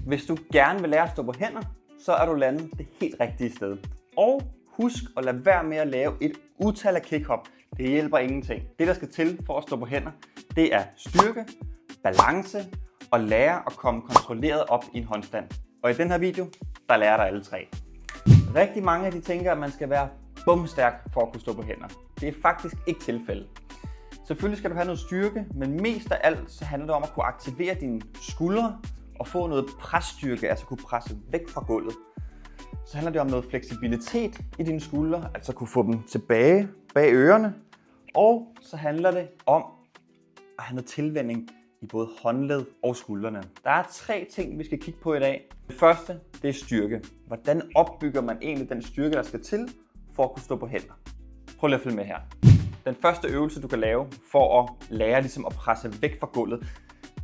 Hvis du gerne vil lære at stå på hænder, så er du landet det helt rigtige sted. Og husk at lade være med at lave et utal af kickhop. Det hjælper ingenting. Det, der skal til for at stå på hænder, det er styrke, balance og lære at komme kontrolleret op i en håndstand. Og i den her video, der lærer dig alle tre. Rigtig mange af de tænker, at man skal være bumstærk for at kunne stå på hænder. Det er faktisk ikke tilfældet. Selvfølgelig skal du have noget styrke, men mest af alt så handler det om at kunne aktivere dine skuldre og få noget presstyrke, altså kunne presse væk fra gulvet. Så handler det om noget fleksibilitet i dine skuldre, altså kunne få dem tilbage bag ørerne. Og så handler det om at have noget tilvænning i både håndled og skuldrene. Der er 3 ting, vi skal kigge på i dag. Det første, det er styrke. Hvordan opbygger man egentlig den styrke, der skal til for at kunne stå på hænder? Prøv lige at følge med her. Den første øvelse, du kan lave for at lære ligesom at presse væk fra gulvet,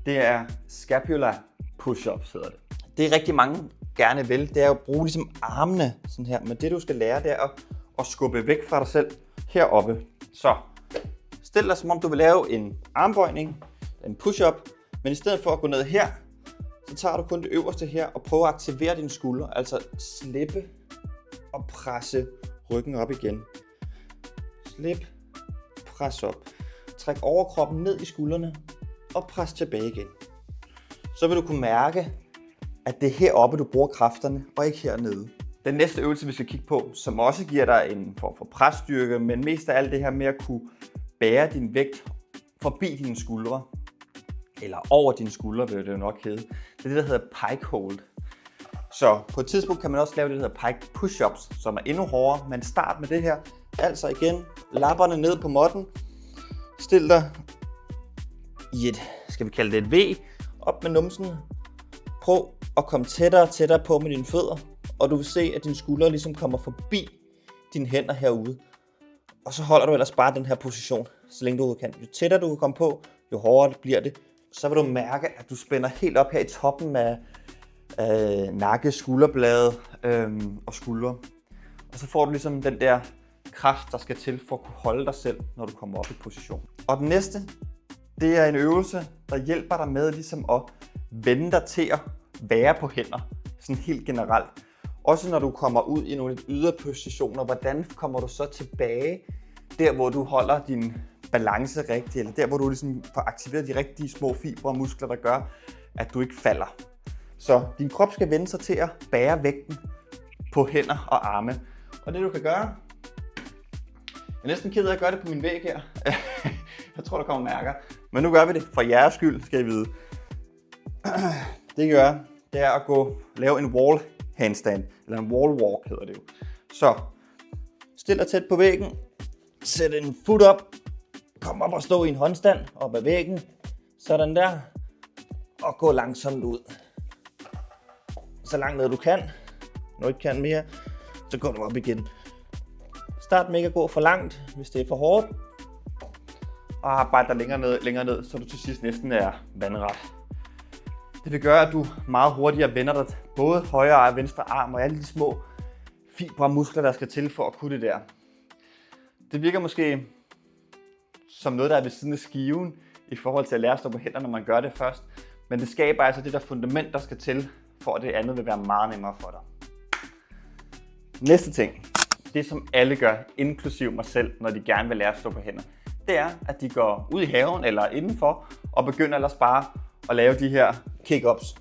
det er scapular push-ups, hedder det. Det er rigtig mange gerne vil, det er at bruge ligesom armene sådan her. Men det du skal lære, det er at skubbe væk fra dig selv heroppe. Så stil dig som om du vil lave en armbøjning, en push-up, men i stedet for at gå ned her, så tager du kun det øverste her og prøver at aktivere dine skuldre, altså slippe og presse ryggen op igen. Slip, pres op. Træk overkroppen ned i skuldrene og pres tilbage igen. Så vil du kunne mærke, at det er heroppe, du bruger kræfterne, og ikke hernede. Den næste øvelse, vi skal kigge på, som også giver dig en form for presstyrke, men mest af alt det her med at kunne bære din vægt forbi dine skuldre, eller over dine skuldre, vil det jo nok hedde. Det er det, der hedder pike hold. Så på et tidspunkt kan man også lave det, der hedder pike push-ups, som er endnu hårdere, men start med det her. Altså igen, lapperne ned på måtten. Stil dig i et, skal vi kalde det et V, op med numsen. Prøv at komme tættere og tættere på med dine fødder, og du vil se, at dine skuldre ligesom kommer forbi dine hænder herude. Og så holder du ellers bare den her position, så længe du kan. Jo tættere du kan komme på, jo hårdere bliver det. Så vil du mærke, at du spænder helt op her i toppen af nakke, skulderblade og skuldre. Og så får du ligesom den der kraft, der skal til for at kunne holde dig selv, når du kommer op i position. Og den næste, det er en øvelse, der hjælper dig med ligesom at vende dig til at være på hænder, sådan helt generelt. Også når du kommer ud i nogle yderpositioner, hvordan kommer du så tilbage der, hvor du holder din balance rigtigt, eller der, hvor du ligesom får aktiveret de rigtige små fibre og muskler, der gør, at du ikke falder. Så din krop skal vende sig til at bære vægten på hænder og arme. Og det du kan gøre, jeg er næsten ked af at gøre det på min væg her. Jeg tror, der kommer mærker. Men nu gør vi det for jeres skyld, skal I vide. Det I gør, det er at lave en wall handstand, eller en wall walk hedder det jo. Så stil dig tæt på væggen, sæt en fod op, kom op og stå i en håndstand op ad væggen, sådan der, og gå langsomt ud. Så langt ned du kan, når du ikke kan mere, så går du op igen. Start med ikke at gå for langt, hvis det er for hårdt, og arbejde dig længere ned, så du til sidst næsten er vandret. Det vil gøre, at du meget hurtigere vender dig både højre og venstre arm og alle de små fibre og muskler, der skal til for at kunne det der. Det virker måske som noget, der er ved siden af skiven i forhold til at lære at stå på hænder, når man gør det først. Men det skaber altså det der fundament, der skal til, for at det andet vil være meget nemmere for dig. Næste ting, det som alle gør, inklusive mig selv, når de gerne vil lære at stå på hænder, det er, at de går ud i haven eller indenfor og begynder ellers bare at lave de her kick-ups.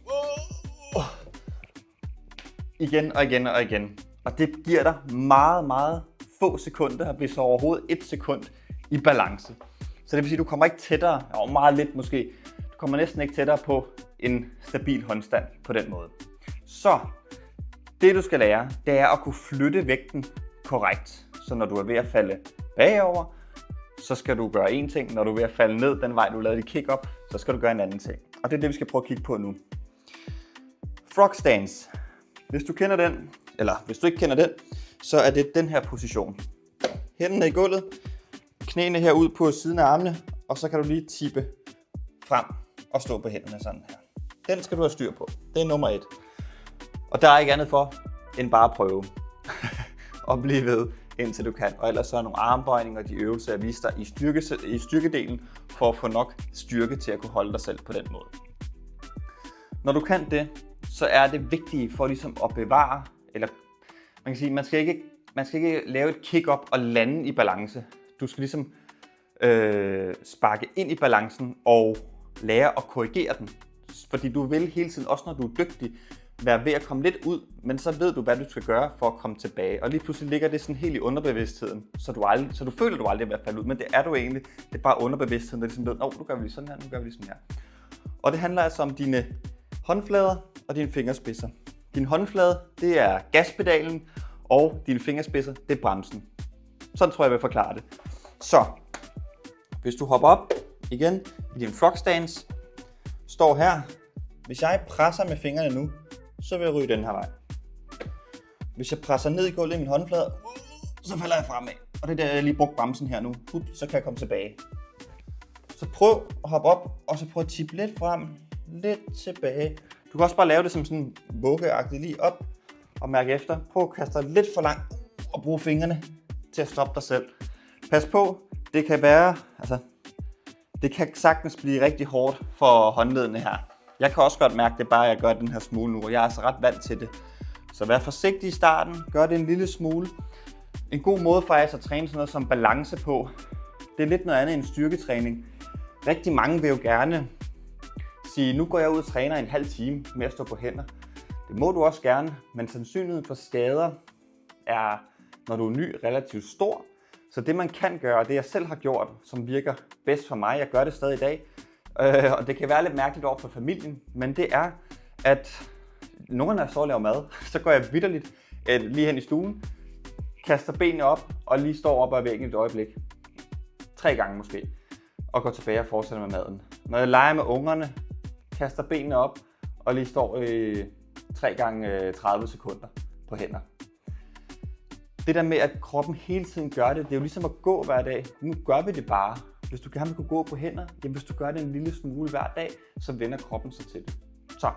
Igen og igen og igen. Og det giver dig meget, meget få sekunder, hvis overhovedet 1 sekund i balance. Så det vil sige, at du kommer ikke tættere, meget lidt måske, du kommer næsten ikke tættere på en stabil håndstand på den måde. Så det du skal lære, det er at kunne flytte vægten korrekt. Så når du er ved at falde bagover, så skal du gøre en ting. Når du er ved at falde ned den vej, du lavede dit kick-up, så skal du gøre en anden ting. Og det er det, vi skal prøve at kigge på nu. Frog stance. Hvis du kender den, eller hvis du ikke kender den, så er det den her position. Hænderne i gulvet, knæene her ud på siden af armene, og så kan du lige tippe frem og stå på hænderne sådan her. Den skal du have styr på. Det er nummer 1. Og der er ikke andet for, end bare at prøve. Og blive ved, indtil du kan. Og ellers så er nogle armbøjninger og de øvelser, jeg viste dig i styrkedelen, for at få nok styrke til at kunne holde dig selv på den måde. Når du kan det, så er det vigtige for ligesom at bevare, eller man kan sige, man skal ikke lave et kick-up og lande i balance. Du skal ligesom sparke ind i balancen og lære at korrigere den. Fordi du vil hele tiden, også når du er dygtig, være ved at komme lidt ud, men så ved du, hvad du skal gøre for at komme tilbage. Og lige pludselig ligger det sådan helt i underbevidstheden, så du føler, du aldrig er ved at falde ud, men det er du egentlig. Det er bare underbevidstheden, der ligesom ved, nu gør vi lige sådan her, nu gør vi lige sådan her. Og det handler altså om dine håndflader og dine fingerspidser. Din håndflade, det er gaspedalen, og dine fingerspidser, det er bremsen. Sådan tror jeg vil forklare det. Så, hvis du hopper op igen i din frog stance, står her. Hvis jeg presser med fingrene nu, så vil jeg ryge den her vej. Hvis jeg presser ned i gulvet i min håndflade, så falder jeg fremad. Og det er der, jeg lige brugte bremsen her nu. Så kan jeg komme tilbage. Så prøv at hoppe op, og så prøv at tippe lidt frem, lidt tilbage. Du kan også bare lave det som sådan vuggeagtigt lige op og mærke efter. Prøv at kaste dig lidt for langt og bruge fingrene til at stoppe dig selv. Pas på, det kan være, det kan sagtens blive rigtig hårdt for håndledene her. Jeg kan også godt mærke det bare, at jeg gør den her smule nu, og jeg er altså ret vant til det. Så vær forsigtig i starten, gør det en lille smule. En god måde for at træne sådan noget som balance på, det er lidt noget andet end styrketræning. Rigtig mange vil jo gerne sige, nu går jeg ud og træner en halv time med at stå på hænder. Det må du også gerne, men sandsynligheden for skader er, når du er ny, relativt stor. Så det man kan gøre, og det jeg selv har gjort, som virker bedst for mig, jeg gør det stadig i dag, og det kan være lidt mærkeligt over for familien, men det er, at nogle når jeg så laver mad, så går jeg vitterligt lige hen i stuen, kaster benene op og lige står op ad væggen et øjeblik. 3 gange måske. Og går tilbage og fortsætter med maden. Når jeg leger med ungerne, kaster benene op og lige står 3 gange 30 sekunder på hænder. Det der med, at kroppen hele tiden gør det, det er jo ligesom at gå hver dag. Nu gør vi det bare. Hvis du gerne vil kunne gå på hænder, jamen hvis du gør det en lille smule hver dag, så vender kroppen sig til det. Så,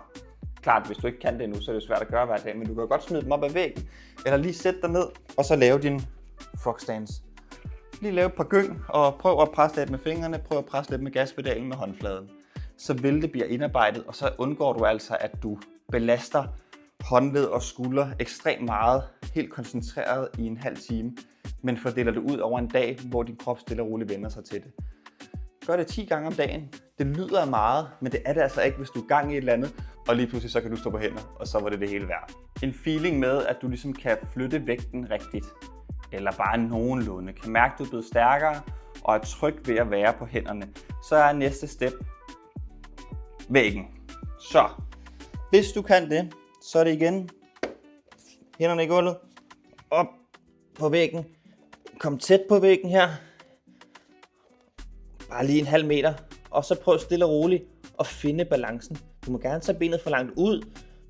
klart, hvis du ikke kan det nu, så er det svært at gøre hver dag, men du kan godt smide dem op ad væggen, eller lige sætte dig ned, og så lave din frog stance. Lige lave et par gyng, og prøv at presse lidt med fingrene, prøv at presse lidt med gaspedalen med håndfladen. Så vil det blive indarbejdet, og så undgår du altså, at du belaster håndled og skulder ekstremt meget, helt koncentreret i en halv time, men fordeler det ud over en dag, hvor din krop stille og roligt vender sig til det. Gør det 10 gange om dagen. Det lyder af meget, men det er det altså ikke, hvis du er gang i et eller andet, og lige pludselig så kan du stå på hænder, og så var det det hele værd. En feeling med, at du ligesom kan flytte vægten rigtigt, eller bare nogenlunde, kan mærke, at du er blevet stærkere, og er tryg ved at være på hænderne, så er næste step væggen. Så, hvis du kan det, så er det igen hænderne i gulvet, op på væggen, kom tæt på væggen her, bare lige en halv meter, og så prøv stille og roligt at finde balancen. Du må gerne tage benet for langt ud,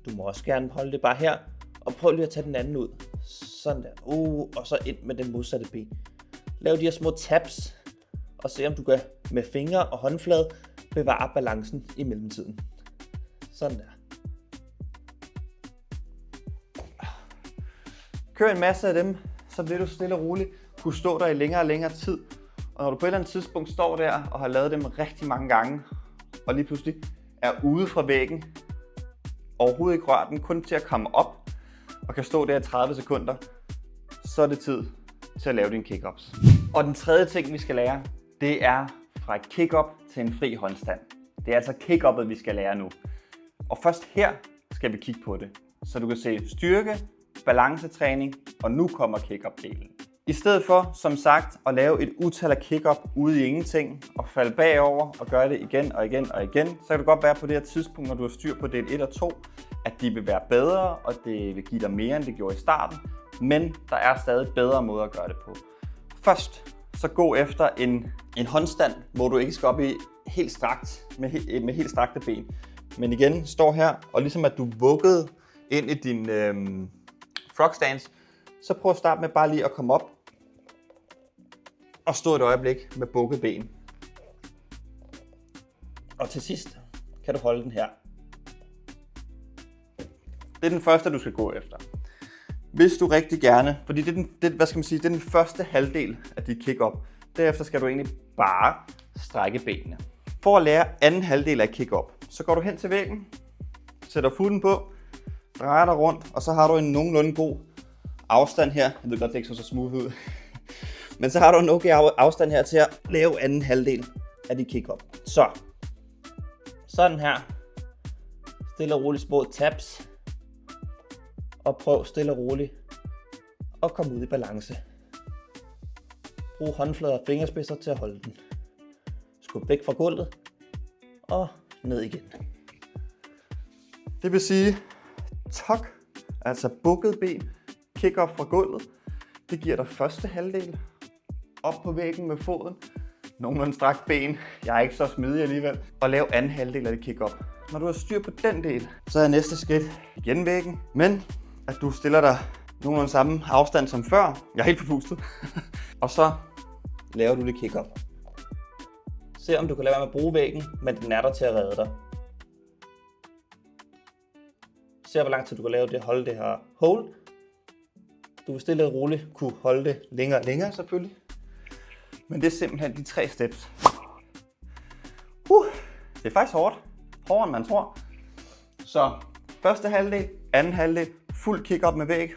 du må også gerne holde det bare her, og prøv lige at tage den anden ud, sådan der, og så ind med den modsatte ben. Lav de her små taps, og se om du kan med fingre og håndflade bevare balancen i mellemtiden. Sådan der. Kør en masse af dem, så vil du stille og roligt kunne stå der i længere og længere tid. Og når du på et eller andet tidspunkt står der og har lavet dem rigtig mange gange, og lige pludselig er ude fra væggen, overhovedet ikke rørt den, kun til at komme op og kan stå der i 30 sekunder, så er det tid til at lave dine kick-ups. Og den tredje ting, vi skal lære, det er fra et kick-up til en fri håndstand. Det er altså kick-uppet, vi skal lære nu. Og først her skal vi kigge på det, så du kan se styrke, balancetræning, og nu kommer kick-up-delen. I stedet for, som sagt, at lave et utal af kick-up ude i ingenting, og falde bagover og gøre det igen og igen og igen, så kan det godt være på det her tidspunkt, når du har styr på del 1 og 2, at de vil være bedre, og det vil give dig mere, end det gjorde i starten, men der er stadig bedre måder at gøre det på. Først, så gå efter en håndstand, hvor du ikke skal op i helt strakt, med helt strakte ben. Men igen, står her, og ligesom at du vuggede ind i din frog stance, så prøv at starte med bare lige at komme op og stå et øjeblik med bukket ben. Og til sidst kan du holde den her. Det er den første, du skal gå efter. Hvis du rigtig gerne, fordi det er den første halvdel af dit kick-up. Derefter skal du egentlig bare strække benene. For at lære anden halvdel af kick-up, så går du hen til væggen, sætter footen på, drejer dig rundt, og så har du en nogenlunde god afstand her. Jeg ved godt, det ikke så smooth ud. Men så har du en okay afstand her til at lave anden halvdel af dit kick-up. Så. Sådan her. Stille og roligt spor tabs. Og prøv stille og roligt at komme ud i balance. Brug håndflader og fingerspidser til at holde den. Skub væk fra gulvet og ned igen. Det vil sige tuck, altså bukket ben, kick op fra gulvet. Det giver dig første halvdel. Op på væggen med foden. Nogenlunde strakt ben. Jeg er ikke så smidig alligevel. Og lav anden halvdel af det kick up. Når du har styr på den del, så er næste skridt igen væggen. Men at du stiller dig nogenlunde samme afstand som før. Jeg er helt forpustet. Og så laver du det kick up. Se om du kan lade være med at bruge væggen, men den er der til at redde dig. Se hvor lang tid du kan lave det, holde det her hold. Du vil stille og roligt kunne holde det længere og længere selvfølgelig. Men det er simpelthen de 3 steps. Det er faktisk hårdt. Hårdere end man tror. Så første halvdel, anden halvdel, fuld kick up med væg.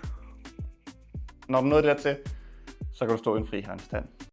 Når du nåede dertil, så kan du stå i en frihåndsstand.